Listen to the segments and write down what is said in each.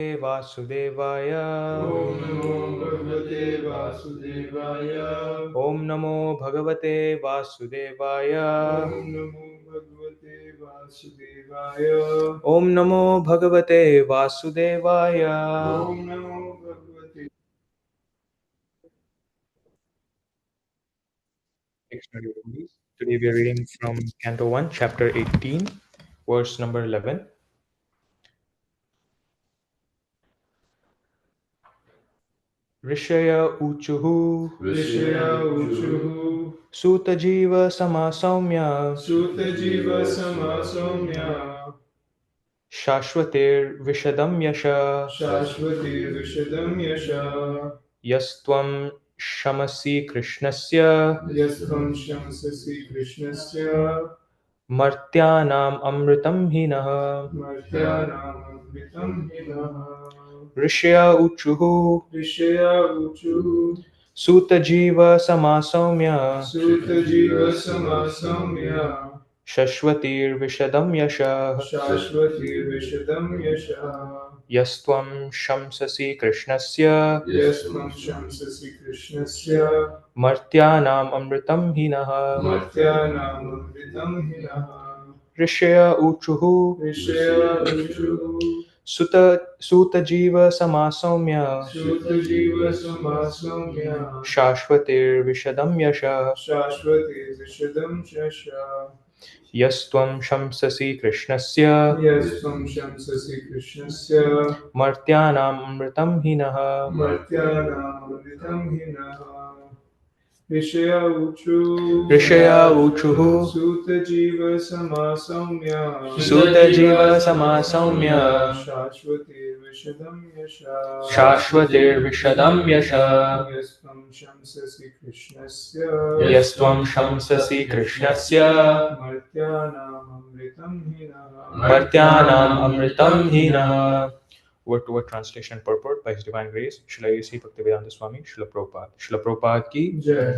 Vasudevaya. Om Namo Bhagavate Vasudevaya. Om Namo Bhagavate Vasudevaya. Om Namo Bhagavate Vasudevaya. Om Namo Bhagavate Vasudevaya. Om Namo Bhagavate. Dictionary release. Today we are reading from Canto 1, Chapter 18, verse number 11. Rishaya Uchuhu Rishaya Uchuhu Suta Jiva Samasaumya Suta Jiva Samasaumya Shashvatir Vishadam Yasha Shashvati Vishadam Yasha Yastvam Shamasi Krishnasya Yastvam Shamsasi Krishnasya Martyanam Amritam Hinaha Martyanam Amritam Hinaha Rishya Uchuhu Rishaya Uchuhu Suta Jiva Samasaumya Suta Jiva Samasaumya Shashvatir Vishadam Yasha Shashvati Vishadam Yasha Yastvam Shamsasi Krishnasya Yastvam Shamsasi Krishnasya Martyanam Amritam Hinaha Martyanam Amritam Hinaha Rishya Uchuhu Rishaya Uchuhu Suta Jiva Samasaumya Suta Jiva Samasaumya Shashvatir Vishadam Yasha Shashvati Vishadam Yasha Yastvam Shamsasi Krishnasya Yastvam Shamsasi Krishnasya Martyanam Amritam Hinaha Martyanam Amritam Hinaha Rishaya Uchuhu Suta Jiva Samasaumya Suta Jiva Samasaumya Shashvati Vishadam Yasha Shashvatir Vishadam Yasha Yastvam Shamsasi Krishnasya Yastvam Shamsasi Krishnasya Martyanam Amritam Hinaha Martyanam Amritam Hinaha. Word to word translation and purport by His Divine Grace, Srila A.C. Bhaktivedanta Swami, Srila Prabhupada. Srila Prabhupada ki Jai.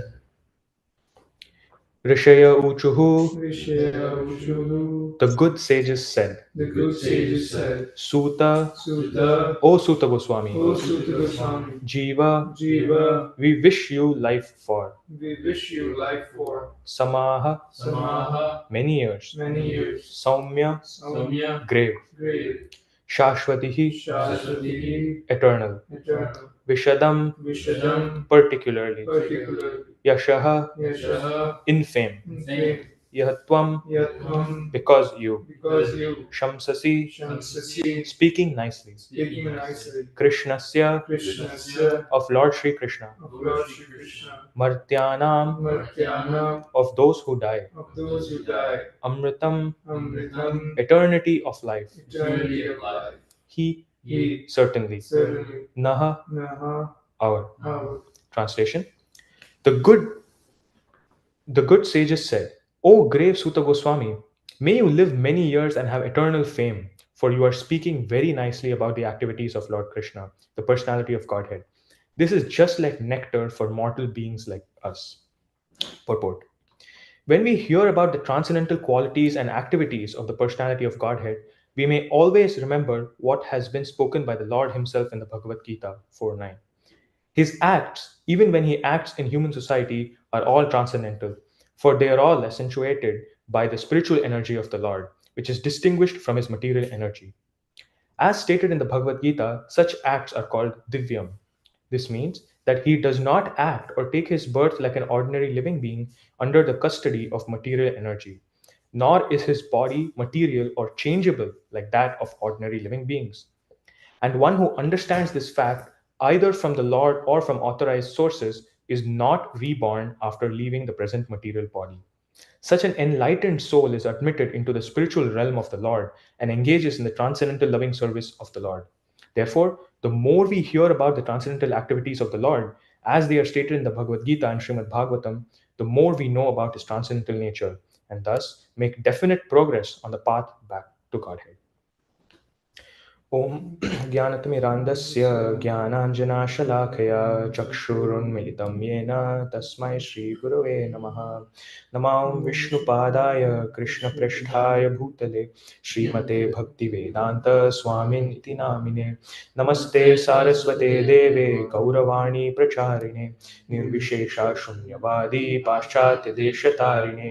Rishaya Uchuhu. Rishaya Uchuhu The good sages said, The good sages said, Suta, Suta, O Suta Goswami, O Suta Goswami, Jiva, Jiva, we wish you life for we wish you life for Samaha, Samaha, many years, many years, Saumya, Saumya, grave, great, Shashvatihi, Shashvati, eternal, eternal, Vishadam, Vishadam, particularly, particularly, Yashaha, Yashaha, in fame, fame, Yahatvam, Yatvam, because you, because you, Shamsasi, Shamsasi, speaking nicely, speaking nicely, Krishnasya, Krishnasya, of Lord Shri Krishna, of Lord Shri Krishna, Martyanam, Martyana, of those who die, of those who die, Amritam, Amritam, eternity of life, eternity of life. He, He, certainly, certainly, Naha, Naha, our. our. Translation. The good sages said, O grave Suta Goswami, may you live many years and have eternal fame, for you are speaking very nicely about the activities of Lord Krishna, the personality of Godhead. This is just like nectar for mortal beings like us. Purport. When we hear about the transcendental qualities and activities of the personality of Godhead, we may always remember what has been spoken by the Lord Himself in the Bhagavad Gita 4:9. His acts, even when He acts in human society, are all transcendental, for they are all accentuated by the spiritual energy of the Lord, which is distinguished from His material energy. As stated in the Bhagavad Gita, such acts are called divyam. This means that he does not act or take his birth like an ordinary living being under the custody of material energy, nor is his body material or changeable like that of ordinary living beings. And one who understands this fact, either from the Lord or from authorized sources, is not reborn after leaving the present material body. Such an enlightened soul is admitted into the spiritual realm of the Lord and engages in the transcendental loving service of the Lord. Therefore, the more we hear about the transcendental activities of the Lord, as they are stated in the Bhagavad Gita and Srimad Bhagavatam, the more we know about his transcendental nature and thus make definite progress on the path back to Godhead. ॐ ज्ञानतिमिरान्धस्य ज्ञानाञ्जनाशलाकया चक्षुरुन्मिलितं येन तस्मै श्रीगुरवे नमः। नमां विष्णुपादाय कृष्णपृष्ठाय भूतले श्रीमते भक्तिवेदान्तस्वामिनिति नामिने। नमस्ते सारस्वते देवे गौरवाणी प्रचारिणे निर्विशेषा शून्यवादी पाश्चात्यदेशतारिणे।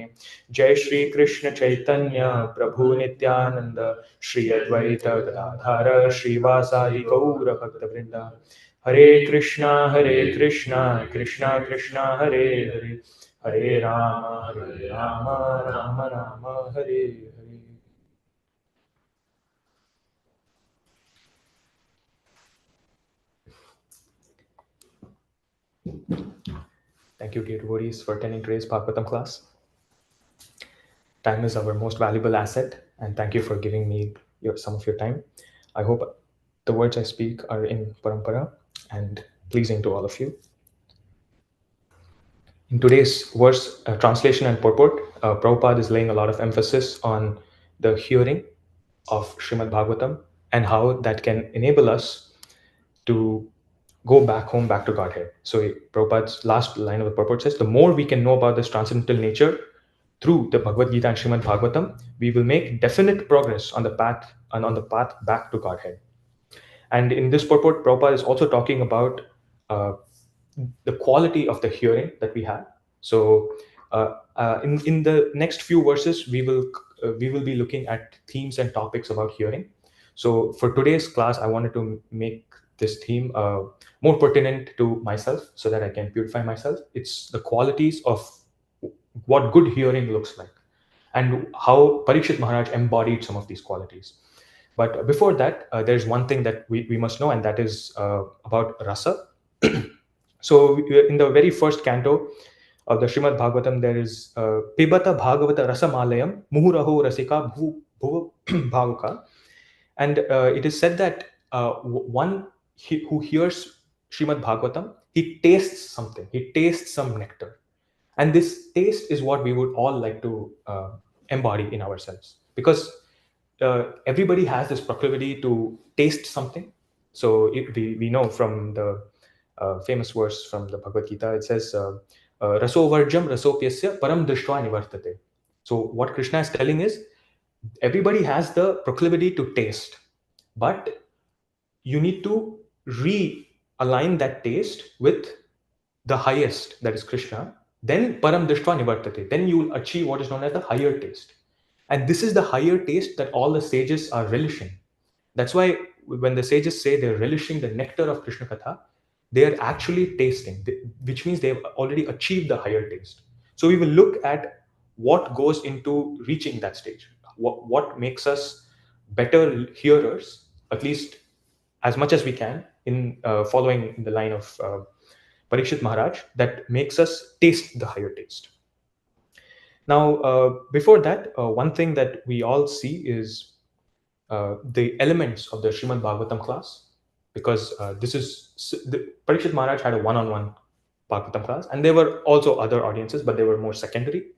जय श्री कृष्ण चैतन्य प्रभु नित्यानंद श्री अद्वैत गदाधर श्रीवासादि गौर भक्तवृंद। हरे कृष्णा कृष्णा कृष्णा हरे हरे, हरे Ram Ram Ram Hare Hare. Thank you, dear devotees, for attending today's Bhagavatam class. Time is our most valuable asset, and thank you for giving me some of your time. I hope the words I speak are in parampara and pleasing to all of you. In today's verse translation and purport, Prabhupada is laying a lot of emphasis on the hearing of Srimad Bhagavatam and how that can enable us to go back home, back to Godhead. So Prabhupada's last line of the purport says, the more we can know about this transcendental nature through the Bhagavad Gita and Srimad Bhagavatam, we will make definite progress on the path and on the path back to Godhead. And in this purport, Prabhupada is also talking about uh, the quality of the hearing that we have. So, in the next few verses, we will be looking at themes and topics about hearing. So, for today's class, I wanted to make this theme more pertinent to myself, so that I can purify myself. It's the qualities of what good hearing looks like, and how Parikshit Maharaj embodied some of these qualities. But before that, there's one thing that we must know, and that is about rasa. So, in the very first canto of the Srimad Bhagavatam, there is Pibata Bhagavata Rasamalayam Muhuraho Rasika Bhuva Bhavuka. And it is said that one who hears Srimad Bhagavatam, he tastes something, he tastes some nectar. And this taste is what we would all like to embody in ourselves, because everybody has this proclivity to taste something. So we know from the famous verse from the Bhagavad Gita, it says, Rasovarjam rasopyasya param drishtva nivartate. So what Krishna is telling is, everybody has the proclivity to taste, but you need to realign that taste with the highest, that is Krishna. Then param drishtva nivartate, then you will achieve what is known as the higher taste. And this is the higher taste that all the sages are relishing. That's why when the sages say they're relishing the nectar of Krishna Katha, they are actually tasting, which means they've already achieved the higher taste. So we will look at what goes into reaching that stage, what makes us better hearers, at least as much as we can, in following in the line of Parikshit Maharaj, that makes us taste the higher taste. Now, before that, one thing that we all see is the elements of the Srimad Bhagavatam class, because Parikshit Maharaj had a one-on-one Bhagavatam class, and there were also other audiences, but they were more secondary.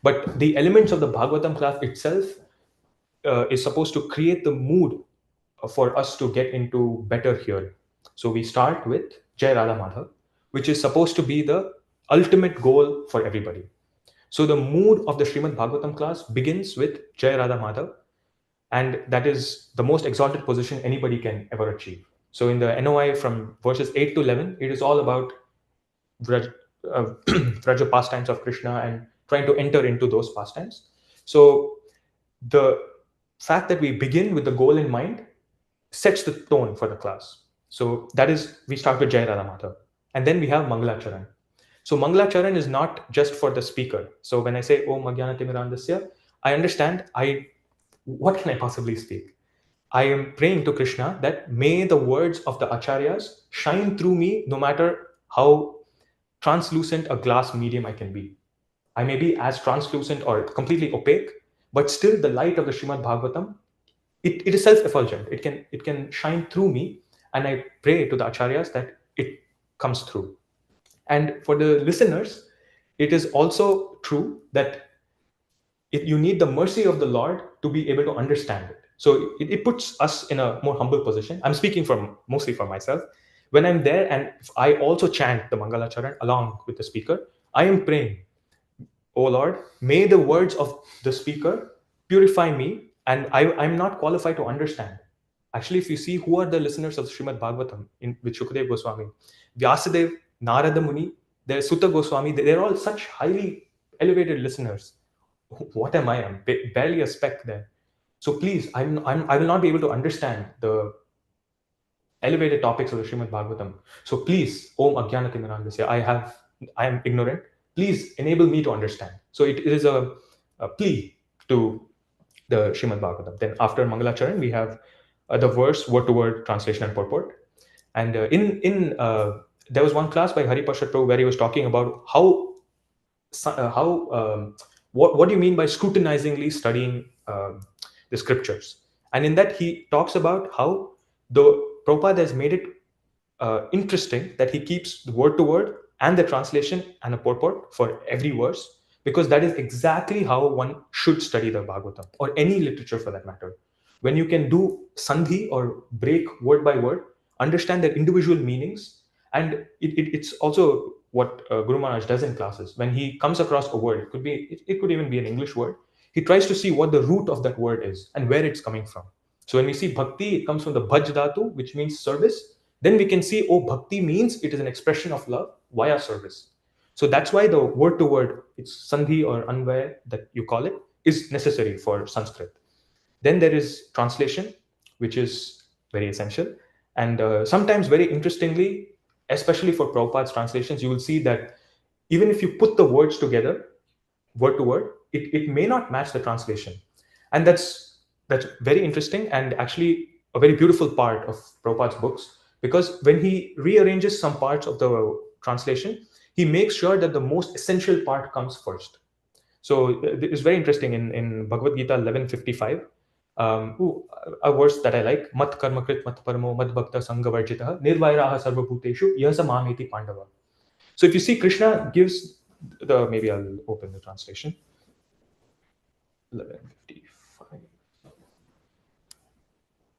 But the elements of the Bhagavatam class itself is supposed to create the mood for us to get into better hearing. So we start with Jai Radha Madhav, which is supposed to be the ultimate goal for everybody. So the mood of the Srimad Bhagavatam class begins with Jai Radha Madhav, and that is the most exalted position anybody can ever achieve. So in the NOI from verses 8 to 11, it is all about Vraj, Vraja pastimes of Krishna and trying to enter into those pastimes. So the fact that we begin with the goal in mind sets the tone for the class. So that is, we start with Jai Radha Madhav, and then we have Mangalacharan. So Mangalacharan is not just for the speaker. So when I say Om Ajnana Timirandasya, I understand what can I possibly speak? I am praying to Krishna that may the words of the acharyas shine through me, no matter how translucent a glass medium I can be. I may be as translucent or completely opaque, but still the light of the Srimad Bhagavatam, it is self-effulgent. It can shine through me, and I pray to the acharyas that it comes through. And for the listeners, it is also true that you need the mercy of the Lord to be able to understand it. So it puts us in a more humble position. I'm speaking from mostly for myself. When I'm there and if I also chant the Mangala Charan along with the speaker, I am praying, O Lord, may the words of the speaker purify me, and I'm not qualified to understand. Actually, if you see who are the listeners of Srimad Bhagavatam with Shukadev Goswami, Vyasadev, Narada Muni, there's Sutta Goswami, they're all such highly elevated listeners. What am I? I'm barely a speck there. So please, I will not be able to understand the elevated topics of the Srimad Bhagavatam. So please, Om Ajnanatimranasya, I am ignorant. Please enable me to understand. So it is a plea to the Srimad Bhagavatam. Then after Mangalacharan, we have the verse, word to word translation and purport. And there was one class by Hari Prasad Prabhu where he was talking about how what do you mean by scrutinizingly studying the scriptures. And in that he talks about how the Prabhupada has made it interesting that he keeps the word to word and the translation and a purport for every verse, because that is exactly how one should study the Bhagavatam or any literature for that matter. When you can do sandhi or break word by word, understand their individual meanings, and it's also what Guru Maharaj does in classes. When he comes across a word, it could even be an English word, he tries to see what the root of that word is and where it's coming from. So when we see bhakti, it comes from the bhaj dhatu, which means service. Then we can see, oh, bhakti means it is an expression of love via service. So that's why the word to word, it's sandhi or anvaya that you call it, is necessary for Sanskrit. Then there is translation, which is very essential. And sometimes, very interestingly, especially for Prabhupada's translations, you will see that even if you put the words together, word to word, it may not match the translation. And that's very interesting and actually a very beautiful part of Prabhupada's books, because when he rearranges some parts of the translation, he makes sure that the most essential part comes first. So it's very interesting in Bhagavad Gita 11:55. A verse that I like, mat karmakrit mat paramo mad bhakta sangavarjitah nirvairaha sarvabhuteshu yasa mameti pandava. So if you see, Krishna gives maybe I'll open the translation. 11:55.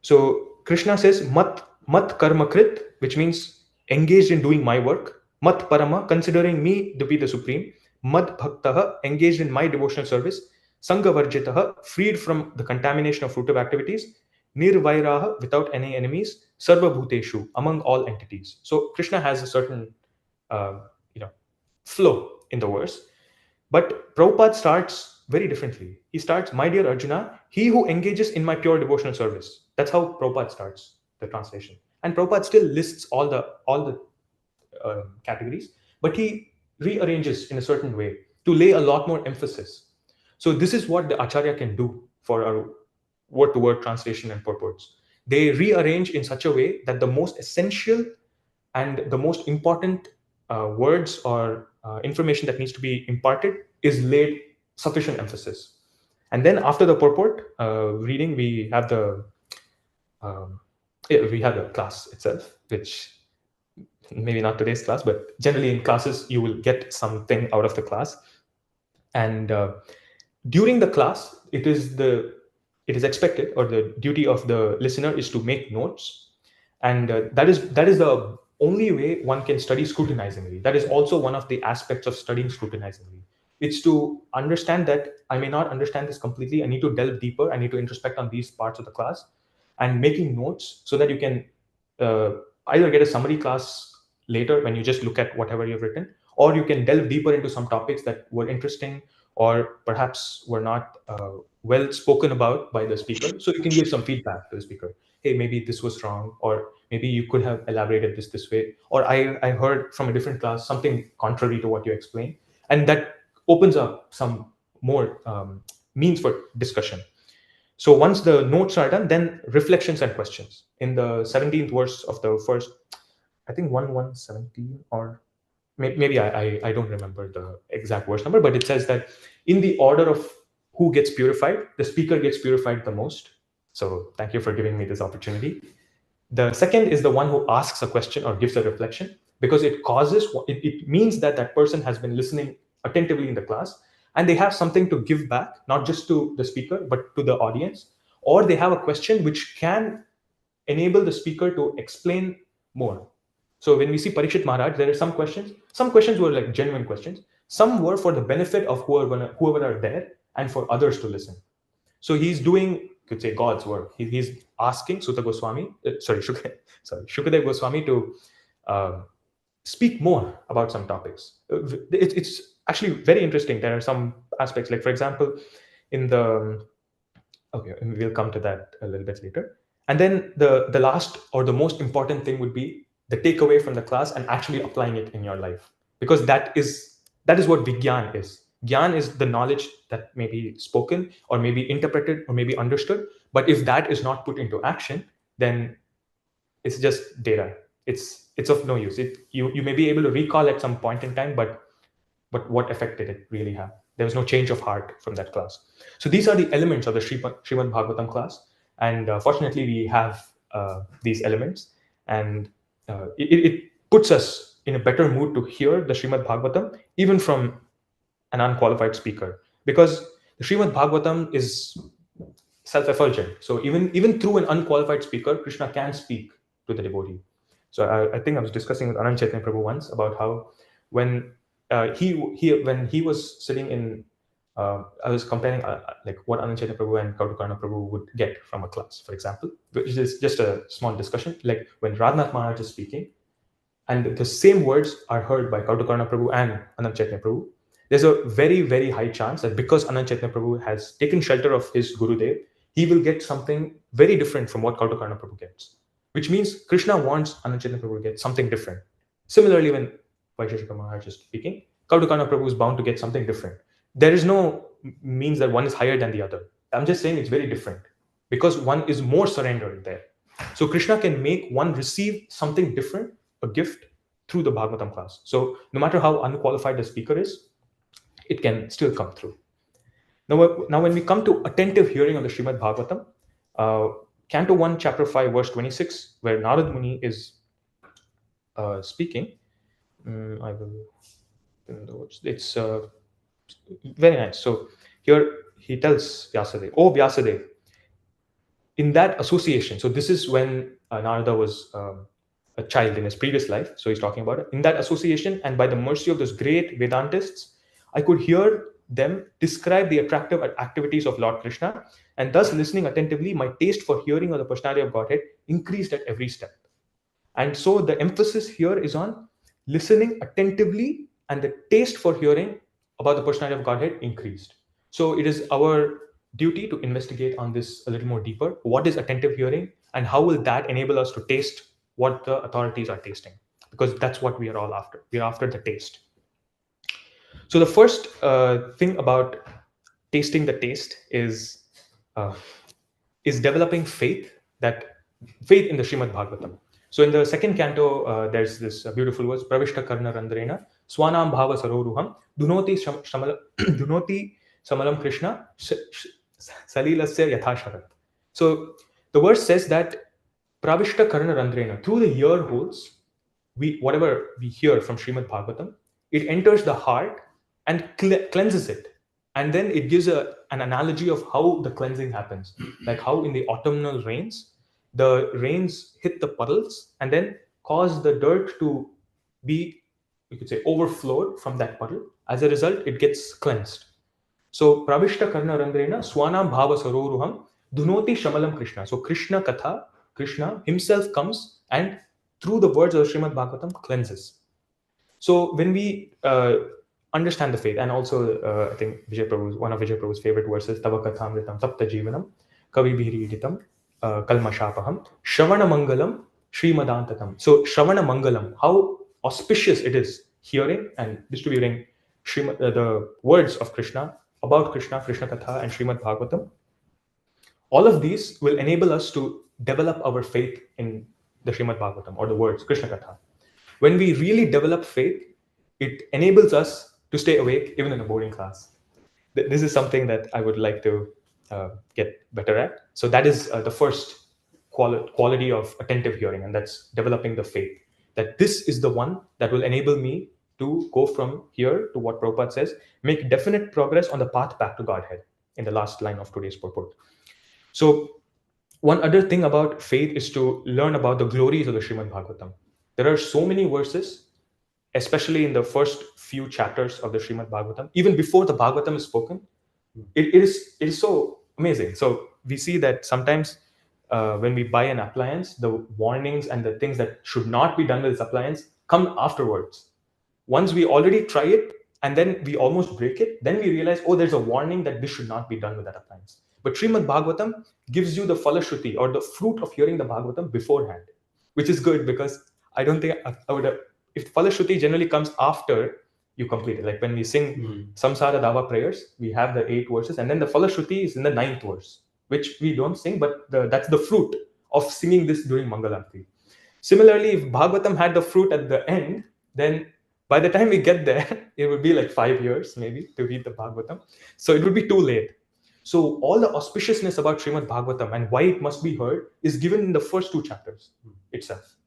So Krishna says, mat karmakrit, which means engaged in doing my work. Mat parama, considering me to be the supreme. Mad bhaktaha, engaged in my devotional service. Sangha varjitaha, freed from the contamination of fruitive activities. Nirvairaha, without any enemies. Sarva bhuteshu, among all entities. So Krishna has a certain uh, you know flow in the verse. But Prabhupada starts very differently. He starts, my dear Arjuna, he who engages in my pure devotional service. That's how Prabhupada starts the translation. And Prabhupada still lists all the categories, but he rearranges in a certain way to lay a lot more emphasis. So this is what the Acharya can do for our word-to-word translation and purports. They rearrange in such a way that the most essential and the most important words or information that needs to be imparted is laid sufficient emphasis. And then after the purport reading, um, we have the class itself, which maybe not today's class, but generally in classes you will get something out of the class. And during the class, it is expected, or the duty of the listener is to make notes, and that is the only way one can study scrutinizingly. That is also one of the aspects of studying scrutinizingly. It's to understand that I may not understand this completely. I need to delve deeper. I need to introspect on these parts of the class, and making notes so that you can uh, either get a summary class later when you just look at whatever you've written, or you can delve deeper into some topics that were interesting or perhaps were not well spoken about by the speaker. So you can give some feedback to the speaker. Hey, maybe this was wrong, or maybe you could have elaborated this way, or I heard from a different class something contrary to what you explained. And that opens up some more means for discussion. So once the notes are done, then reflections and questions. In the 17th verse of the first, I think 1117, or maybe I don't remember the exact verse number, but it says that in the order of who gets purified, the speaker gets purified the most. So thank you for giving me this opportunity. The second is the one who asks a question or gives a reflection, because it means that that person has been listening attentively in the class, and they have something to give back, not just to the speaker but to the audience. or they have a question which can enable the speaker to explain more. So when we see Parikshit Maharaj, there are some questions. Some questions were like genuine questions. Some were for the benefit of whoever are there and for others to listen. So he's doing, you could say, God's work. He's asking Sutta Goswami, Shukadev Goswami to uh, speak more about some topics. It's actually very interesting. There are some aspects, like for example, in the okay, we'll come to that a little bit later. And then the last or the most important thing would be the takeaway from the class and actually applying it in your life, because that is what Vigyan is. Gyan is the knowledge that may be spoken or maybe interpreted or maybe understood. But if that is not put into action, then it's just data. It's of no use. You may be able to recall at some point in time, but what effect did it really have? There was no change of heart from that class. So these are the elements of the Srimad Bhagavatam class, and fortunately we have these elements, and it puts us in a better mood to hear the Srimad Bhagavatam even from an unqualified speaker, because the Srimad Bhagavatam is self-effulgent. So even through an unqualified speaker, Krishna can speak to the devotee. So I think I was discussing with Anand Chaitanya Prabhu once about how when when he was sitting in, I was comparing like what Anand Chaitanya Prabhu and Kautukarna Prabhu would get from a class, for example, which is just a small discussion. Like when Radhanath Maharaj is speaking, and the same words are heard by Kautukarna Prabhu and Anand Chaitanya Prabhu, there's a very, very high chance that because Anand Chaitanya Prabhu has taken shelter of his Gurudev, he will get something very different from what Kautukarna Prabhu gets. Which means Krishna wants Anand Chaitanya Prabhu to get something different. Similarly, when Vaisheshika Maharaj is speaking, Kautukarna Prabhu is bound to get something different. There is no means that one is higher than the other. I'm just saying it's very different because one is more surrendered there. So Krishna can make one receive something different, a gift, through the Bhagavatam class. So no matter how unqualified the speaker is, it can still come through. Now when we come to attentive hearing of the Srimad Bhagavatam, Canto 1, Chapter 5, verse 26, where Narad Muni is speaking, I will. It's very nice. So here he tells Vyasadeva, "Oh Vyasadeva, in that association." So this is when Narada was a child in his previous life. So he's talking about it. In that association, and by the mercy of those great Vedantists, I could hear them describe the attractive activities of Lord Krishna, and thus listening attentively, my taste for hearing of the personality of Godhead increased at every step. And so the emphasis here is on listening attentively, and the taste for hearing about the personality of Godhead increased. So it is our duty to investigate on this a little more deeper. What is attentive hearing, and how will that enable us to taste what the authorities are tasting? Because that's what we are all after. We are after the taste. So the first thing about tasting the taste uh, is developing faith in the Srimad Bhagavatam. So in the second canto, there's this beautiful verse: "Pravishta karna randrena swanam bhava saroruham dunoti samalam Krishna salilasya yathasharat." So the verse says that Pravishta karna randrena, through the ear holes, whatever we hear from Srimad Bhagavatam, it enters the heart and cleanses it. And then it gives an analogy of how the cleansing happens, like how in the autumnal rains, the rains hit the puddles and then cause the dirt to be, you could say, overflowed from that puddle. As a result, it gets cleansed. So Pravishta Karna Randrena Swanam Bhava Saroruham Dhunoti Shamalam Krishna. So Krishna Katha, Krishna himself comes and through the words of Srimad Bhagavatam cleanses. So when we understand the faith, and also I think one of Vijay Prabhu's favorite verses, Tava Kathamritam Tapta Jivanam Kavi Bhiriditam Kalmashapaham Shravana Mangalam Srimadantatam. So Shravana Mangalam, how auspicious it is hearing and distributing the words of Krishna, about Krishna, Krishna Katha, and Srimad Bhagavatam. All of these will enable us to develop our faith in the Srimad Bhagavatam or the words Krishna Katha. When we really develop faith, it enables us to stay awake even in a boarding class. This is something that I would like to get better at. So that is the first quality of attentive hearing, and that's developing the faith that this is the one that will enable me to go from here to what Prabhupada says, make definite progress on the path back to Godhead, in the last line of today's purport. So One other thing about faith is to learn about the glories of the Srimad Bhagavatam. There are so many verses, especially in the first few chapters of the Srimad Bhagavatam, even before the Bhagavatam is spoken. It is so amazing. So we see that sometimes when we buy an appliance, the warnings and the things that should not be done with this appliance come afterwards. Once we already try it and then we almost break it, then we realize, oh, there's a warning that this should not be done with that appliance. But Srimad Bhagavatam gives you the falashruti or the fruit of hearing the Bhagavatam beforehand, which is good because I don't think I would have, if falashruti generally comes after you complete it. Like when we sing Samsara Dava prayers, we have the 8 verses, and then the falashruti is in the 9th verse, which we don't sing, but that's the fruit of singing this during Mangalarti. Similarly, if Bhagavatam had the fruit at the end, then by the time we get there, it would be like 5 years maybe to read the Bhagavatam. So it would be too late. So all the auspiciousness about Srimad Bhagavatam and why it must be heard is given in the first 2 chapters itself.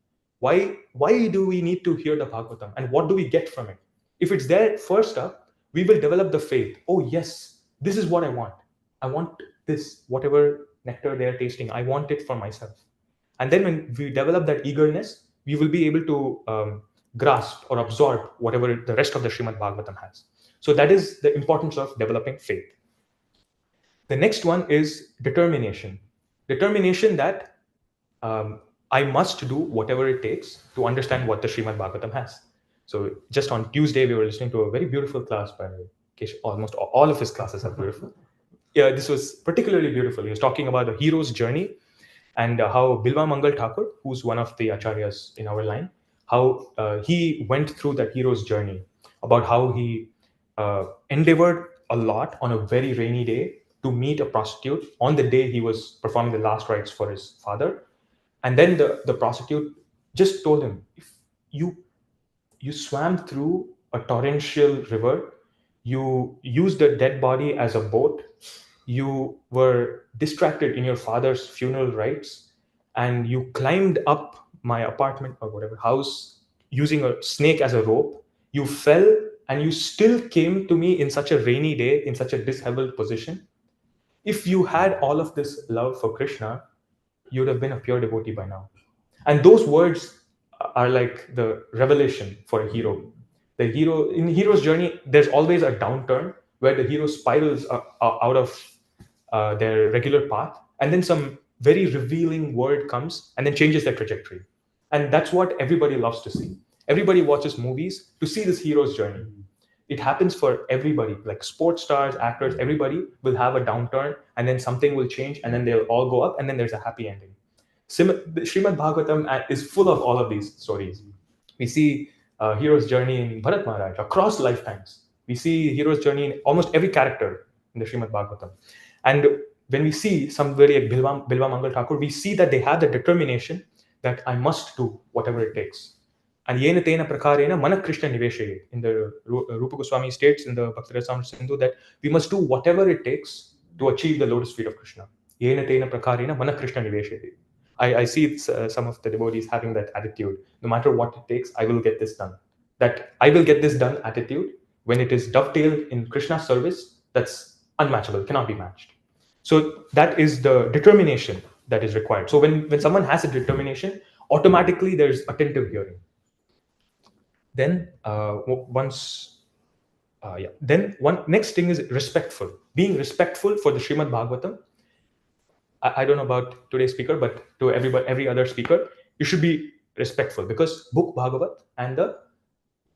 Why do we need to hear the Bhagavatam and what do we get from it? If it's there first up, we will develop the faith. Oh yes, this is what I want. I want this, whatever nectar they are tasting. I want it for myself. And then when we develop that eagerness, we will be able to grasp or absorb whatever the rest of the Srimad Bhagavatam has. So that is the importance of developing faith. The next one is determination. Determination that I must do whatever it takes to understand what the Srimad Bhagavatam has. So just on Tuesday, we were listening to a very beautiful class by Kesh. Almost all of his classes are beautiful. Yeah, this was particularly beautiful. He was talking about the hero's journey and how Bilva Mangal Thakur, who's one of the acharyas in our line, how he went through that hero's journey, about how he endeavored a lot on a very rainy day to meet a prostitute on the day he was performing the last rites for his father. And then the prostitute just told him, if you swam through a torrential river, you used a dead body as a boat, you were distracted in your father's funeral rites, and you climbed up my apartment or whatever house using a snake as a rope, you fell, and you still came to me in such a rainy day in such a disheveled position. If you had all of this love for Krishna, you would have been a pure devotee by now. And those words are like the revelation for a hero. The hero, in hero's journey, there's always a downturn where the hero spirals out of their regular path, and then some very revealing word comes and then changes their trajectory. And that's what everybody loves to see. Everybody watches movies to see this hero's journey. It happens for everybody, like sports stars, actors, everybody will have a downturn and then something will change and then they'll all go up and then there's a happy ending. The Srimad Bhagavatam is full of all of these stories. We see hero's journey in Bharat Maharaj across lifetimes. We see hero's journey in almost every character in the Srimad Bhagavatam. And when we see somebody like Bilva Mangal Thakur, we see that they have the determination that I must do whatever it takes. And yena tena prakarena mana Krishna niveshayet. In the Rupa Goswami states in the Bhakti-Rasamrita Sindhu that we must do whatever it takes to achieve the lotus feet of Krishna. Yena tena prakarena mana Krishna niveshayet. I see some of the devotees having that attitude. No matter what it takes, I will get this done. That I will get this done attitude, when it is dovetailed in Krishna's service, that's unmatchable, cannot be matched. So that is the determination that is required. So when someone has a determination, automatically there's attentive hearing. Then then one next thing is respectful. Being respectful for the Srimad Bhagavatam. I don't know about today's speaker, but to every other speaker, you should be respectful because book Bhagavat and the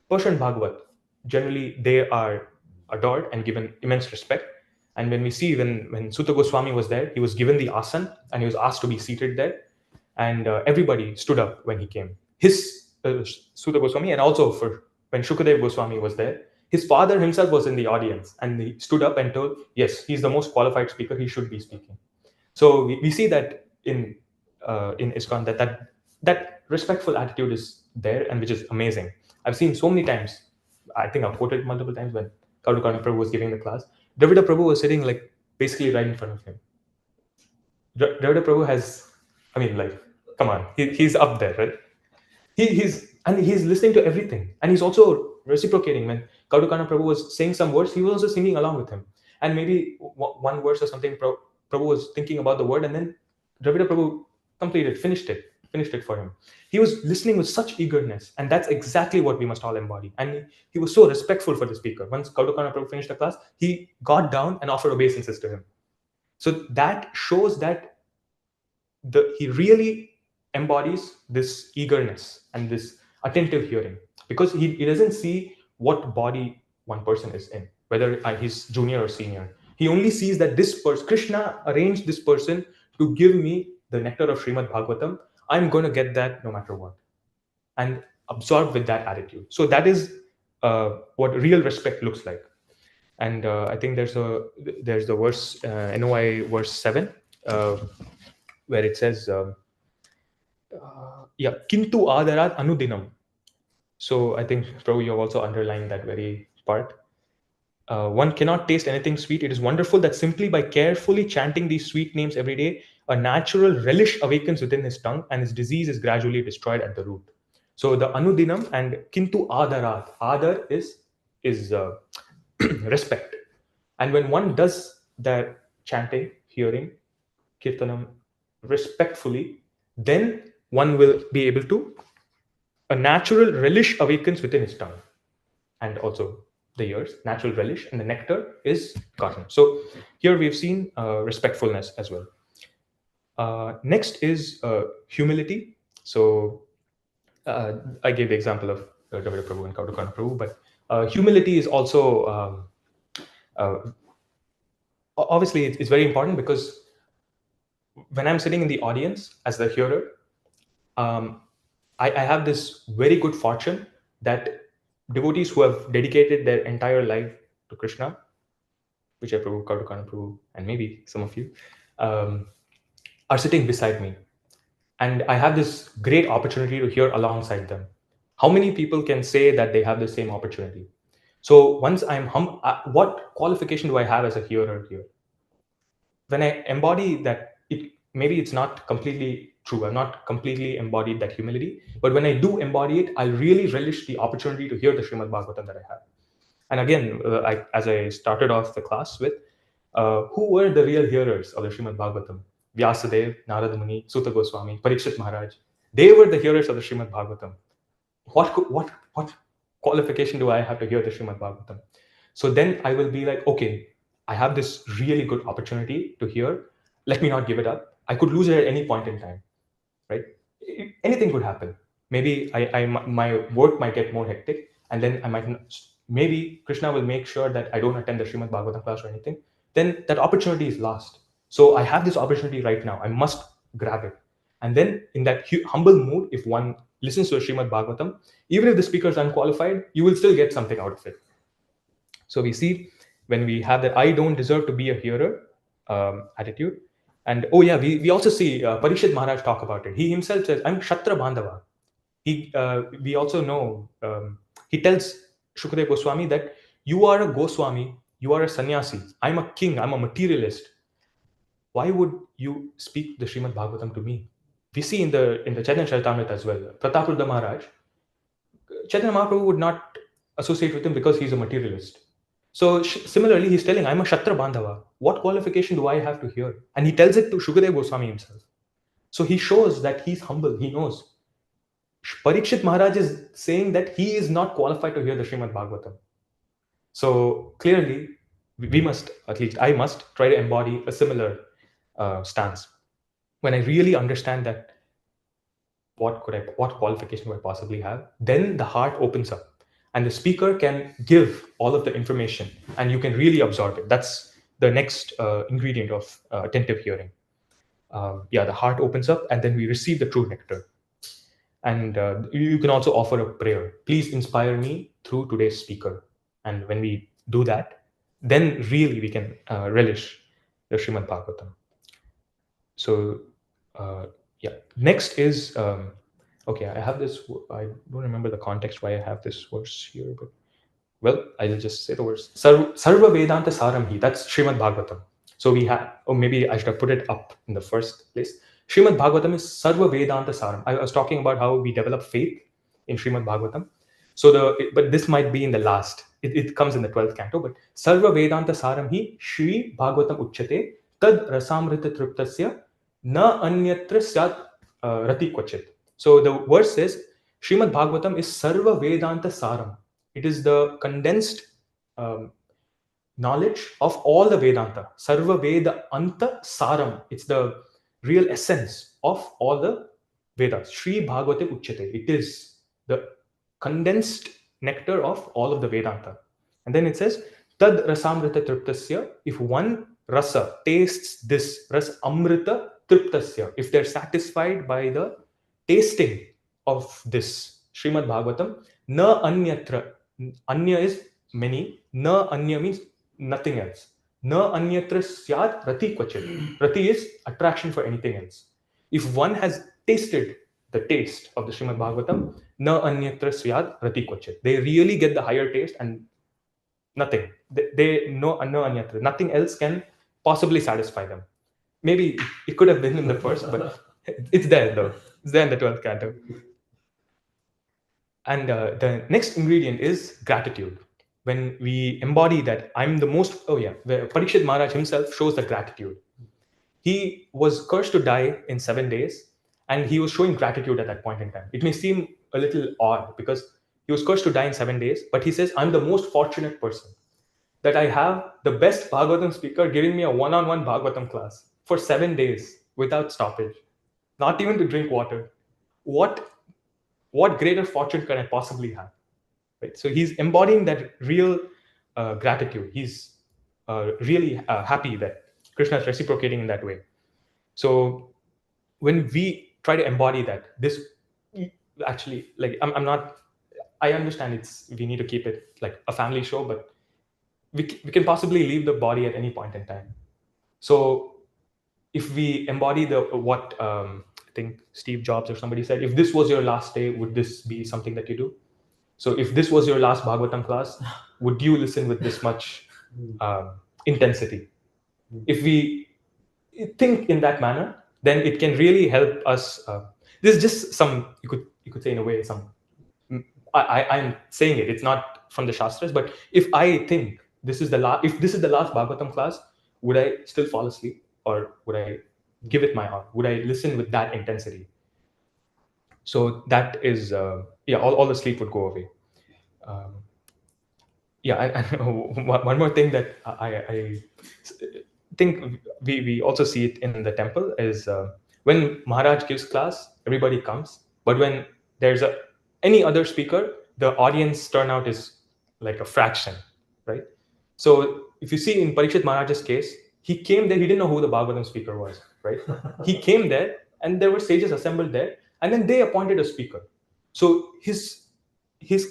Persian Bhagavat, generally they are adored and given immense respect. And when we see when Sutta Goswami was there, he was given the asan and he was asked to be seated there, and everybody stood up when he came. His Sutta Goswami, and also for when Shukadev Goswami was there, his father himself was in the audience, and he stood up and told, "Yes, he's the most qualified speaker. He should be speaking." So we see that in ISKCON that respectful attitude is there, and which is amazing. I've seen so many times. I think I've quoted multiple times when Kadukana Prabhu was giving the class. Dravida Prabhu was sitting like basically right in front of him. Dravida Prabhu has, I mean, like, come on, he's up there, right? He's listening to everything, and he's also reciprocating. When Kadukana Prabhu was saying some words, he was also singing along with him. And maybe one verse or something, Prabhu was thinking about the word, and then Dravida Prabhu finished it for him. He was listening with such eagerness, and that's exactly what we must all embody. And he was so respectful for the speaker. Once Kaudukana Prabhu finished the class, he got down and offered obeisances to him. So that shows that he really embodies this eagerness and this attentive hearing, because he doesn't see what body one person is in, whether he's junior or senior. He only sees that this person, Krishna arranged this person to give me the nectar of Srimad Bhagavatam. I'm going to get that no matter what, and absorb with that attitude. So that is what real respect looks like. And I think there's the verse, NOI verse 7, uh, where it says, yeah, kintu adarat anudinam. So I think, Prabhu, you have also underlined that very part. One cannot taste anything sweet. It is wonderful that simply by carefully chanting these sweet names every day, a natural relish awakens within his tongue and his disease is gradually destroyed at the root. So the anudinam and kintu adarat. Adar is respect. And when one does that chanting, hearing, kirtanam respectfully, then one will be able to, a natural relish awakens within his tongue and also the ears, natural relish, and the nectar is gotten. So here we've seen respectfulness as well. Next is humility. So I gave the example of Dravida Prabhu and Kaudukana Prabhu, but humility is also uh, obviously it's very important, because when I'm sitting in the audience as the hearer, um, I have this very good fortune that devotees who have dedicated their entire life to Krishna, Vijay Prabhu, Kaudukana Prabhu, and maybe some of you, um, are sitting beside me. And I have this great opportunity to hear alongside them. How many people can say that they have the same opportunity? So once what qualification do I have as a hearer here? When I embody that, maybe it's not completely true. I've not completely embodied that humility, but when I do embody it, I really relish the opportunity to hear the Srimad Bhagavatam that I have. And again, as I started off the class with, who were the real hearers of the Srimad Bhagavatam? Vyasadev, Narada Muni, Suta Goswami, Parikshit Maharaj. They were the hearers of the Srimad Bhagavatam. What qualification do I have to hear the Srimad Bhagavatam? So then I will be like, okay, I have this really good opportunity to hear. Let me not give it up. I could lose it at any point in time, right? Anything could happen. Maybe my work might get more hectic, and then I might maybe Krishna will make sure that I don't attend the Srimad Bhagavatam class or anything. Then that opportunity is lost. So I have this opportunity right now. I must grab it. And then in that humble mood, if one listens to a Srimad Bhagavatam, even if the speaker is unqualified, you will still get something out of it. So we see when we have that I don't deserve to be a hearer attitude. And oh yeah, we also see Parikshit Maharaj talk about it. He himself says, I'm Kshatriya Bandhava. We also know, he tells Shukadeva Goswami that you are a Goswami, you are a sannyasi. I'm a king, I'm a materialist. Why would you speak the Srimad Bhagavatam to me? We see in the Chaitanya Charitamrita as well, Pratapruddha Maharaj, Chaitanya Mahaprabhu would not associate with him because he's a materialist. So similarly, he's telling, I'm a Kshatriya Bandhava. What qualification do I have to hear? And he tells it to Shukadeva Goswami himself. So he shows that he's humble, he knows. Parikshit Maharaj is saying that he is not qualified to hear the Srimad Bhagavatam. So clearly, we must, at least I must, try to embody a similar stance. When I really understand that, what qualification would I possibly have? Then the heart opens up, and the speaker can give all of the information, and you can really absorb it. That's the next ingredient of attentive hearing. The heart opens up, and then we receive the true nectar. And you can also offer a prayer. Please inspire me through today's speaker. And when we do that, then really we can relish the Srimad Bhagavatam. So, next is, okay, I have this, I don't remember the context why I have this verse here, but well, I'll just say the verse. Sarva Vedanta Saramhi, that's Srimad Bhagavatam. So we have, or maybe I should have put it up in the first place. Srimad Bhagavatam is Sarva Vedanta Saram. I was talking about how we develop faith in Srimad Bhagavatam. So but this might be in the last. It comes in the 12th canto, but Sarva Vedanta Saram hi Shri Bhagavatam Uchyate Tad Rasamrita Triptasya na anyatra syat rati kvachit. So the verse says, Srimad Bhagavatam is Sarva Vedanta Saram. It is the condensed um, knowledge of all the Vedanta. Sarva Veda Anta Saram. It's the real essence of all the Vedas. Sri Bhagavate Uchyate. It is the condensed nectar of all of the Vedanta. And then it says, Tad rasamrita triptasya. If one rasa tastes this, ras amrita triptasya, if they're satisfied by the tasting of this Srimad Bhagavatam, na anyatra. Anya is many. Na anya means nothing else. Na anyatra syat rati kvachit. Rati is attraction for anything else. If one has tasted the taste of the Srimad Bhagavatam, na anyatra syat rati kvachit. They really get the higher taste and nothing. They no anyatra. Nothing else can possibly satisfy them. Maybe it could have been in the first, but it's there though. It's there in the 12th canto. And the next ingredient is gratitude. When we embody that, I'm the most, oh yeah, where Parikshit Maharaj himself shows the gratitude. He was cursed to die in 7 days, and he was showing gratitude at that point in time. It may seem a little odd because he was cursed to die in 7 days, but he says, I'm the most fortunate person that I have the best Bhagavatam speaker giving me a one-on-one Bhagavatam class for 7 days without stoppage, not even to drink water. What greater fortune can I possibly have? Right? So he's embodying that real gratitude. He's really happy that Krishna is reciprocating in that way. So when we try to embody that, this actually, like, I'm not, I understand we need to keep it like a family show, but we can possibly leave the body at any point in time. So if we embody the what I think Steve Jobs or somebody said, if this was your last day, would this be something that you do? So if this was your last Bhagavatam class, would you listen with this much intensity? If we think in that manner, then it can really help us. This is just some, you could say in a way, some, I'm saying it. It's not from the Shastras, but if I think if this is the last Bhagavatam class, would I still fall asleep, or would I give it my all? Would I listen with that intensity? So that is, yeah, all the sleep would go away. Um, yeah, and one more thing that I think we also see it in the temple is when Maharaj gives class, everybody comes, but when there's any other speaker, the audience turnout is like a fraction, right? So if you see in Parikshit Maharaj's case, he came there, he didn't know who the Bhagavatam speaker was, right? He came there, and there were sages assembled there, and then they appointed a speaker. So his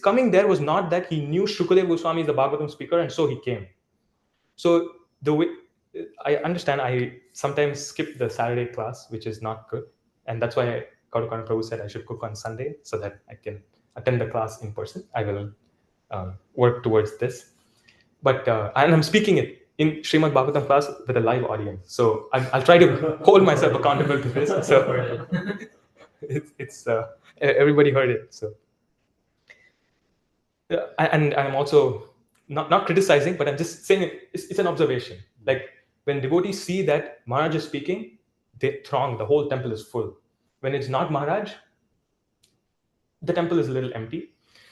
coming there was not that he knew Shukadev Goswami is the Bhagavatam speaker, and so he came. So the way I understand, I sometimes skip the Saturday class, which is not good, and that's why Kaudakana Prabhu said I should cook on Sunday so that I can attend the class in person. I will work towards this. But and I'm speaking it in Srimad Bhagavatam class with a live audience, so I'll try to hold myself accountable to this. So it's everybody heard it. So and I'm also not criticizing, but I'm just saying it's an observation. Like when devotees see that Maharaj is speaking, they throng. The whole temple is full. When it's not Maharaj, the temple is a little empty.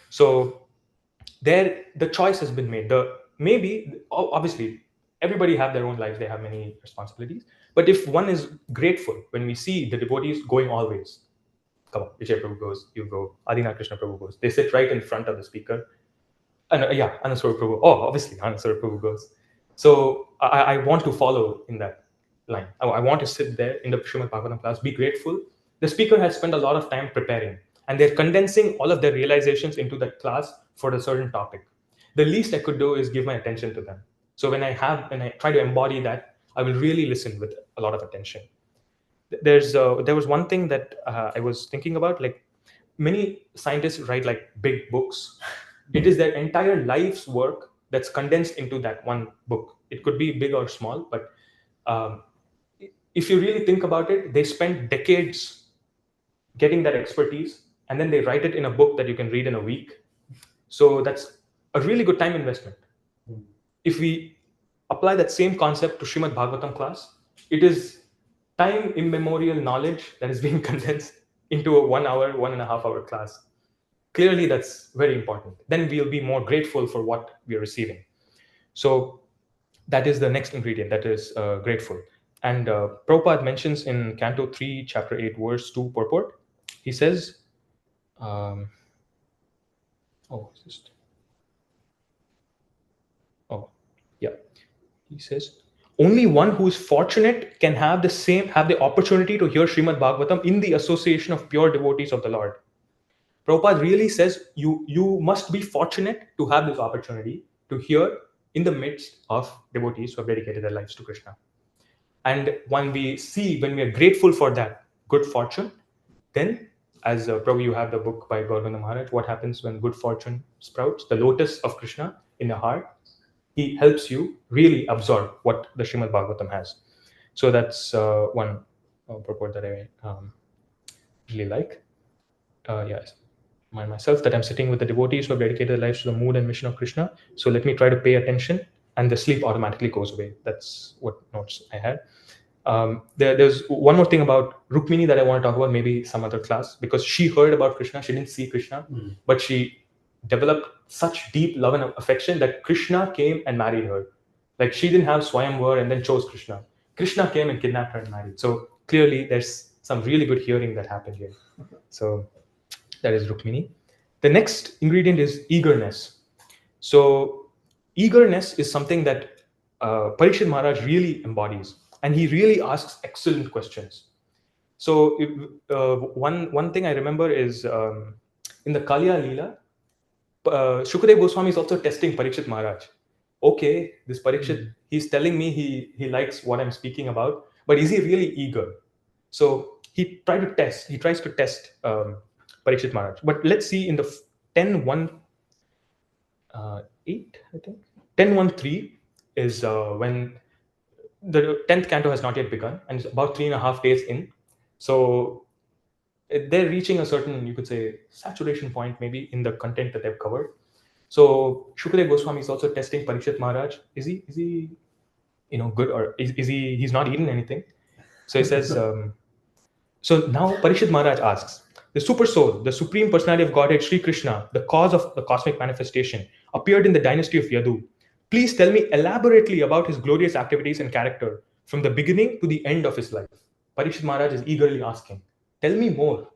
So there, the choice has been made. Maybe obviously everybody have their own lives. They have many responsibilities. But if one is grateful when we see the devotees going always, come on, Vijay Prabhu goes, you go, Adinath Krishna Prabhu goes. They sit right in front of the speaker. And yeah, Anaswara Prabhu. Oh, obviously, Anaswara Prabhu goes. So I want to follow in that line. I want to sit there in the Srimad Bhagavatam class, be grateful. The speaker has spent a lot of time preparing, and they're condensing all of their realizations into that class for a certain topic. The least I could do is give my attention to them. So when I try to embody that, I will really listen with a lot of attention. There was one thing that I was thinking about, like many scientists write like big books. It is their entire life's work that's condensed into that one book. It could be big or small, but um, if you really think about it, they spend decades getting that expertise, and then they write it in a book that you can read in a week. So that's a really good time investment. If we apply that same concept to Srimad Bhagavatam class, it is time immemorial knowledge that is being condensed into a 1 hour, 1.5 hour class. Clearly, that's very important. Then we'll be more grateful for what we are receiving. So that is the next ingredient, that is grateful. And Prabhupada mentions in Canto 3, Chapter 8, Verse 2 purport, he says, um, oh, just, oh, yeah. He says, only one who is fortunate can have the opportunity to hear Srimad Bhagavatam in the association of pure devotees of the Lord. Prabhupada really says you must be fortunate to have this opportunity to hear in the midst of devotees who have dedicated their lives to Krishna. And when we are grateful for that good fortune, then, as Prabhu, you have the book by Gauranga Maharaj, what happens when good fortune sprouts? The lotus of Krishna in your heart, he helps you really absorb what the Srimad Bhagavatam has. So that's one purport that I really like. Yes, myself, that I'm sitting with the devotees who have dedicated their lives to the mood and mission of Krishna. So let me try to pay attention, and the sleep automatically goes away. That's what notes I had. There's one more thing about Rukmini that I want to talk about, maybe some other class, because she heard about Krishna. She didn't see Krishna, but she developed such deep love and affection that Krishna came and married her. Like, she didn't have Swayamvar and then chose Krishna. Krishna came and kidnapped her and married. So clearly, there's some really good hearing that happened here. So that is Rukmini. The next ingredient is eagerness. So eagerness is something that Parikshit Maharaj really embodies, and he really asks excellent questions. So one thing I remember is in the Kalya Leela, Shukadev Goswami is also testing Parikshit Maharaj. Okay, this Parikshit, he's telling me he likes what I'm speaking about, but is he really eager? So he tries to test Parikshit Maharaj. But let's see in the 10.1 8, I think. 10.1.3 is when the 10th canto has not yet begun, and it's about 3.5 days in. So they're reaching a certain, you could say, saturation point maybe in the content that they've covered. So Shukadev Goswami is also testing Parikshit Maharaj. Is he good, or is he's not eaten anything? So he says, so now Parikshit Maharaj asks, the super soul, the supreme personality of Godhead, Sri Krishna, the cause of the cosmic manifestation, appeared in the dynasty of Yadu. Please tell me elaborately about his glorious activities and character from the beginning to the end of his life. Parikshit Maharaj is eagerly asking, tell me more.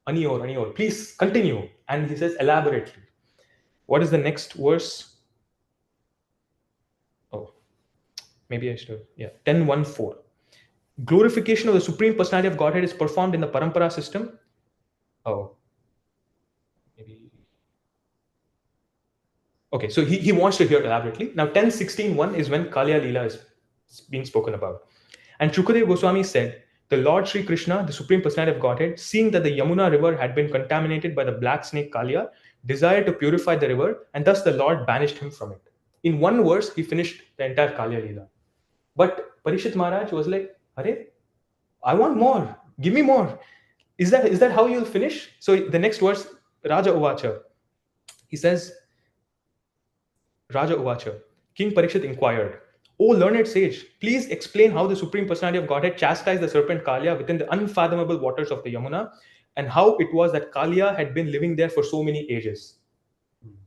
Aniyor, please continue. And he says, elaborately. What is the next verse? Oh, maybe I should. Yeah, 10.1.4. Glorification of the Supreme Personality of Godhead is performed in the Parampara system. Oh, maybe. Okay, so he wants to hear it elaborately. Now, 10.16.1 is when Kalya Leela is being spoken about. And Shukadev Goswami said, the Lord Sri Krishna, the Supreme Personality of Godhead, seeing that the Yamuna river had been contaminated by the black snake Kalya, desired to purify the river, and thus the Lord banished him from it. In one verse, he finished the entire Kalya Leela. But Parikshit Maharaj was like, Are, I want more. Give me more. Is that how you'll finish? So the next verse, Raja Uvacha, he says, Raja Uvacha, King Parikshit inquired, O learned sage, please explain how the Supreme Personality of Godhead chastised the serpent Kalya within the unfathomable waters of the Yamuna, and how it was that Kalya had been living there for so many ages.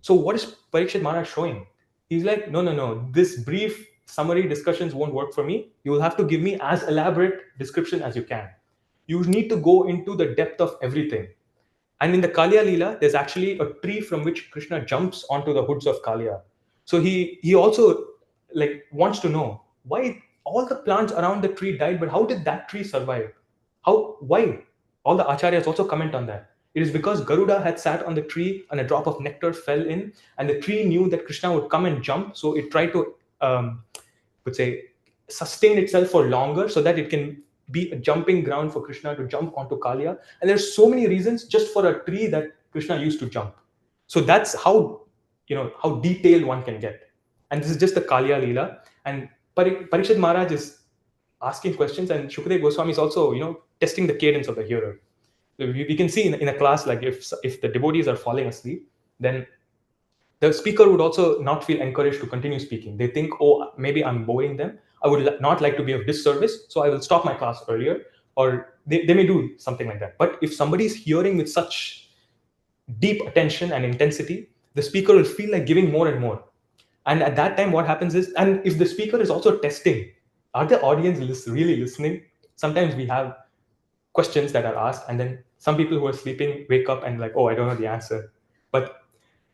So what is Parikshit Maharaj showing? He's like, no, this brief summary discussions won't work for me. You will have to give me as elaborate description as you can. You need to go into the depth of everything. And in the Kalya Leela, there's actually a tree from which Krishna jumps onto the hoods of Kalya. So he also wants to know why all the plants around the tree died, but how did that tree survive? Why? All the acharyas also comment on that. It is because Garuda had sat on the tree and a drop of nectar fell in, and the tree knew that Krishna would come and jump, so it tried to sustain itself for longer so that it can be a jumping ground for Krishna to jump onto Kalya. And there's so many reasons just for a tree that Krishna used to jump. So that's how detailed one can get. And this is just the Kalya Leela. And Parikshit Maharaj is asking questions, and Shukadev Goswami is also testing the cadence of the hearer. We can see in a class, like if the devotees are falling asleep, then the speaker would also not feel encouraged to continue speaking. They think, oh, maybe I'm boring them. I would not like to be of disservice, so I will stop my class earlier, or they may do something like that. But if somebody is hearing with such deep attention and intensity, the speaker will feel like giving more and more. And at that time, what happens is, and if the speaker is also testing, are the audience really listening? Sometimes we have questions that are asked, and then some people who are sleeping wake up and like, oh, I don't know the answer. But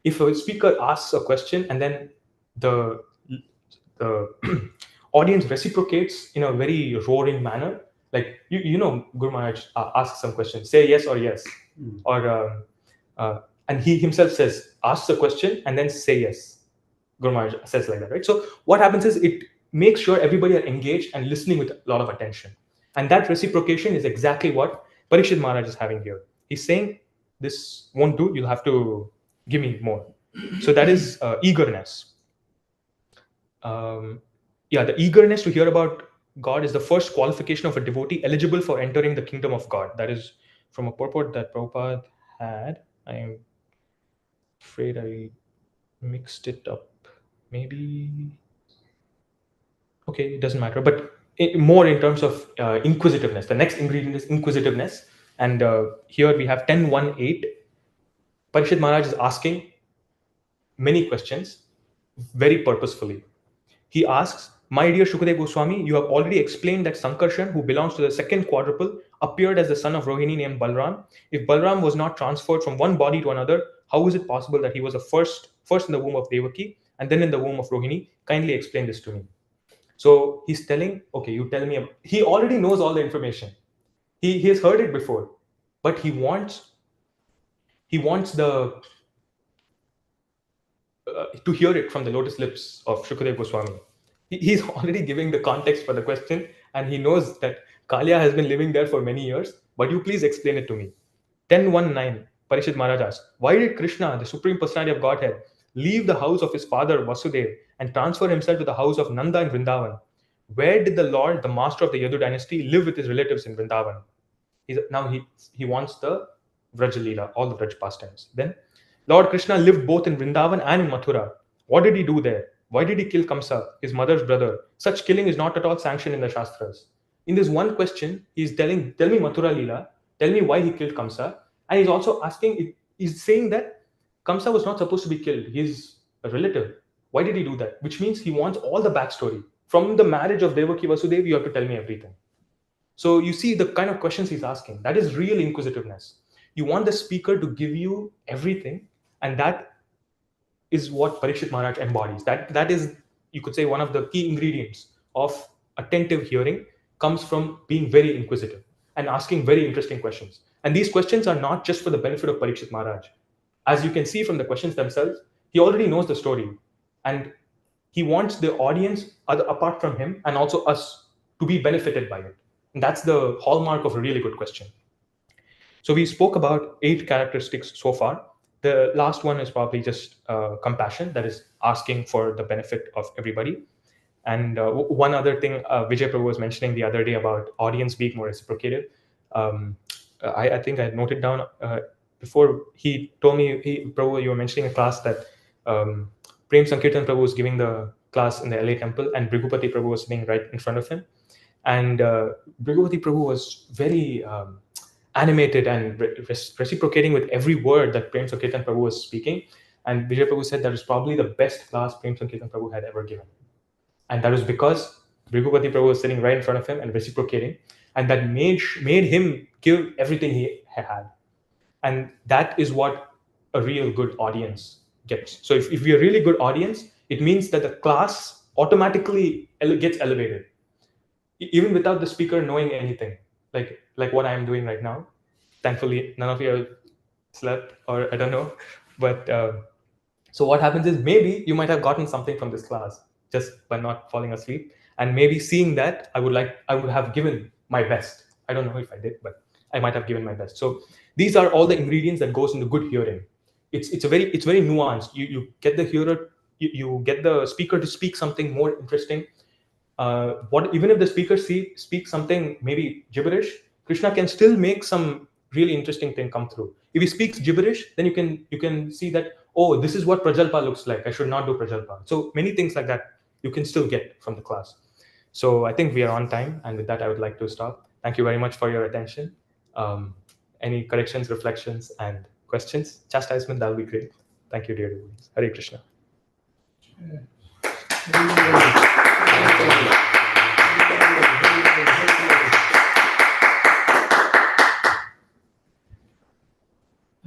if a speaker asks a question and then the the audience reciprocates in a very roaring manner, like Guru Maharaj asks some question, say yes or yes, or uh, and he himself says, ask the question and then say yes. Guru Maharaj says like that, right? So what happens is it makes sure everybody are engaged and listening with a lot of attention, and that reciprocation is exactly what Parikshit Maharaj is having here. He's saying, this won't do, you'll have to give me more. So that is eagerness. um, yeah, the eagerness to hear about God is the first qualification of a devotee eligible for entering the kingdom of God. That is from a purport that Prabhupada had. I am afraid I mixed it up. Maybe. Okay, it doesn't matter. But more in terms of inquisitiveness. The next ingredient is inquisitiveness. And here we have 10.1.8. Parishit Maharaj is asking many questions very purposefully. He asks, my dear Shukadev Goswami, you have already explained that Sankarshan, who belongs to the second quadruple, appeared as the son of Rohini named Balram. If Balram was not transferred from one body to another, how is it possible that he was the first in the womb of Devaki and then in the womb of Rohini? Kindly explain this to me. So he's telling, okay, you tell me. He already knows all the information. He has heard it before, but he wants the to hear it from the lotus lips of Shukadev Goswami. He's already giving the context for the question, and he knows that Kalia has been living there for many years. But you please explain it to me. 10.1.9, Parishit Maharaj asks, why did Krishna, the Supreme Personality of Godhead, leave the house of his father Vasudev and transfer himself to the house of Nanda in Vrindavan? Where did the Lord, the master of the Yadu dynasty, live with his relatives in Vrindavan? Now he wants the Vrajalila, all the Vraj pastimes. Then Lord Krishna lived both in Vrindavan and in Mathura. What did he do there? Why did he kill Kamsa, his mother's brother? Such killing is not at all sanctioned in the Shastras. In this one question, he's telling, tell me Mathura Leela, tell me why he killed Kamsa. And he's also asking, he's saying that Kamsa was not supposed to be killed. He's a relative. Why did he do that? Which means he wants all the backstory. From the marriage of Devaki Vasudev, you have to tell me everything. So you see the kind of questions he's asking. That is real inquisitiveness. You want the speaker to give you everything, and that is what Parikshit Maharaj embodies. That is, you could say, one of the key ingredients of attentive hearing comes from being very inquisitive and asking very interesting questions. And these questions are not just for the benefit of Parikshit Maharaj. As you can see from the questions themselves, he already knows the story, and he wants the audience, apart from him, and also us, to be benefited by it. And that's the hallmark of a really good question. So we spoke about 8 characteristics so far. The last one is probably just compassion, that is asking for the benefit of everybody. And one other thing Vijay Prabhu was mentioning the other day about audience being more reciprocative. I think I noted down before he told me, Prabhu, you were mentioning a class that Prem Sankirtan Prabhu was giving the class in the LA temple, and Brigupati Prabhu was sitting right in front of him. And Brigupati Prabhu was very animated and reciprocating with every word that Prem Sankirtan Prabhu was speaking. And Vijay Prabhu said that was probably the best class Prem Sankirtan Prabhu had ever given. And that was because Brigupati Prabhu was sitting right in front of him and reciprocating. And that made him give everything he had. And that is what a real good audience gets. So if we're a really good audience, it means that the class automatically gets elevated, even without the speaker knowing anything, like what I'm doing right now. Thankfully, none of you have slept, or I don't know. But so what happens is, maybe you might have gotten something from this class just by not falling asleep, and maybe seeing that I would have given my best. I don't know if I did, but I might have given my best. So these are all the ingredients that goes into good hearing. It's very nuanced. You get the hearer, you get the speaker to speak something more interesting. What even if the speaker speaks something maybe gibberish, Krishna can still make some really interesting thing come through. If he speaks gibberish, then you can see that, oh, this is what Prajalpa looks like. I should not do Prajalpa. So many things like that you can still get from the class. So I think we are on time, and with that, I would like to stop. Thank you very much for your attention. Um, any corrections, reflections, and questions, chastisement, that would be great. Thank you, dear devotees. Hare Krishna.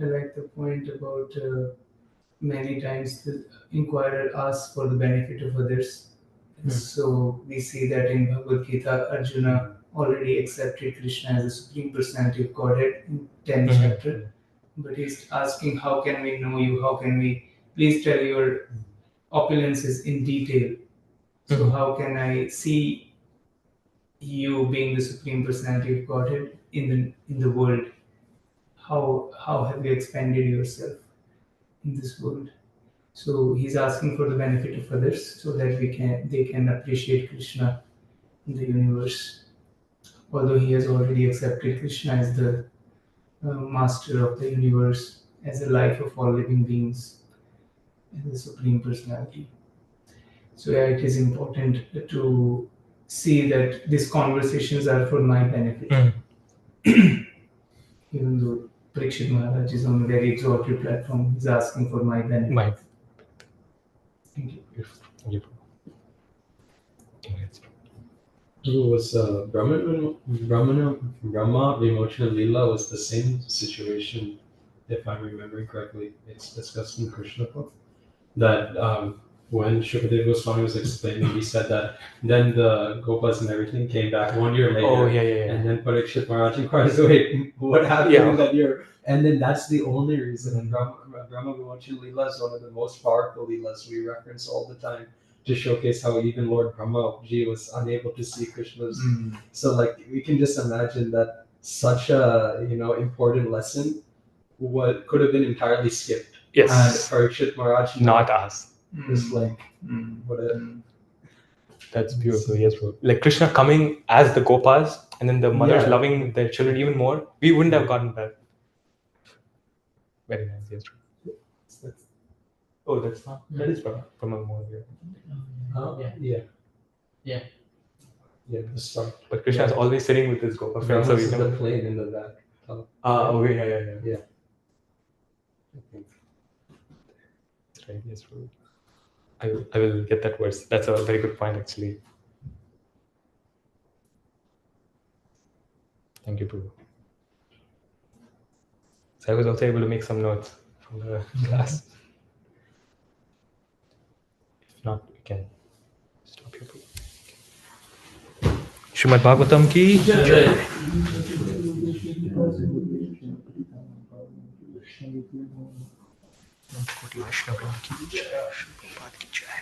I like the point about many times the inquirer asks for the benefit of others. So we see that in Bhagavad Gita, Arjuna already accepted Krishna as the Supreme Personality of Godhead in 10th chapter. But he's asking, how can we know you? How can we please tell your opulences in detail? So how can I see you being the Supreme Personality of Godhead in the world? How have you expanded yourself in this world? So he's asking for the benefit of others so that they can appreciate Krishna in the universe. Although he has already accepted Krishna as the master of the universe, as the life of all living beings, as the supreme personality. So yeah, it is important to see that these conversations are for my benefit. Even though Parikshit Maharaj is on a very exalted platform, he's asking for my benefit. Thank you. Thank you. It was Brahma Vimochana Lila was the same situation, if I'm remembering correctly. It's discussed in Krishna book that when Shukadeva Goswami was explaining, he said that then the Gopas and everything came back 1 year later. Oh, yeah. And then Parikshit Maharaj inquires, wait, what happened in that year? And then that's the only reason. And Brahma Vimochana Lila is one of the most powerful Leelas we reference all the time to showcase how even Lord Brahma Ji was unable to see Krishna's. So like we can just imagine that such a important lesson what could have been entirely skipped. Yes. And Parikshit Maharaj Not us. just like what a That's beautiful. Yes, bro. Like Krishna coming as the Gopas, and then the mothers Yeah. loving their children even more. We wouldn't have gotten that. Very nice. Yes, true. Oh, that's not. That is from a movie. yeah, the start. But Krishna is always sitting with his Gopa friends. So Brahma's we is can. the plane in the back. Okay, yeah. Yeah. That's right. Yes, bro. I will get that verse. That's a very good point, actually. Thank you, Prabhu. So I was also able to make some notes from the class. If not, we can stop here. Srimad Bhagavatam ki jai. Vaishnav ki jai.